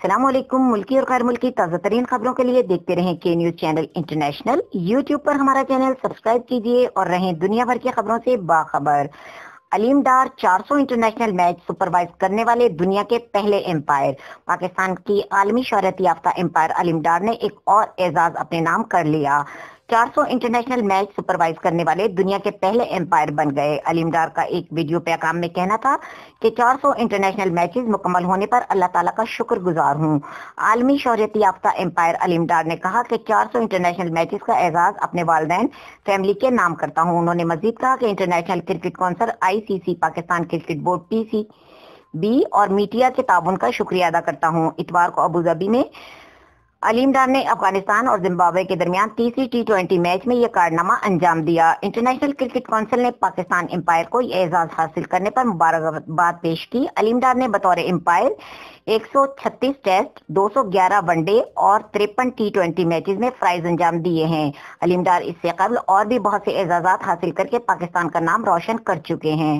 अस्सलाम वालेकुम। मुल्की और गैर मुल्की ताज़ा तरीन खबरों के लिए देखते रहें के न्यूज चैनल इंटरनेशनल। यूट्यूब पर हमारा चैनल सब्सक्राइब कीजिए और रहें दुनिया भर की खबरों से बाखबर। अलीम डार 400 इंटरनेशनल मैच सुपरवाइज करने वाले दुनिया के पहले एम्पायर। पाकिस्तान की आलमी शोहरत याफ्ता एम्पायर अलीम डार ने एक और एजाज अपने नाम कर लिया। 400 इंटरनेशनल मैच सुपरवाइज करने वाले दुनिया के पहले एम्पायर बन गए। अलीम डार का एक वीडियो पैगाम में कहना था कि 400 इंटरनेशनल मैचेस मुकम्मल होने पर अल्लाह ताला का शुक्रगुजार हूं। आलमी शोहरत याफ्ता एम्पायर अलीम डार ने कहा कि 400 इंटरनेशनल मैचेस का एजाज अपने वालिदैन फैमिली के नाम करता हूं। उन्होंने मजीद कहा कि international cricket council ICC, Pakistan cricket board PCB और मीडिया के ताउन का शुक्रिया अदा करता हूं। इतवार को अबू धाबी में अलीम डार ने अफगानिस्तान और जिम्बाब्वे के दरमियान तीसरी T20 मैच में यह कारनामा अंजाम दिया। इंटरनेशनल क्रिकेट काउंसिल ने पाकिस्तान एम्पायर को यह एजाज हासिल करने पर मुबारकबाद पेश की। अलीम डार ने बतौर एम्पायर 136 टेस्ट, 211 वनडे और 53 T20 मैचेस में प्राइज अंजाम दिए हैं। अलीम डार इससे कबल और भी बहुत से एजाजात हासिल करके पाकिस्तान का नाम रोशन कर चुके हैं।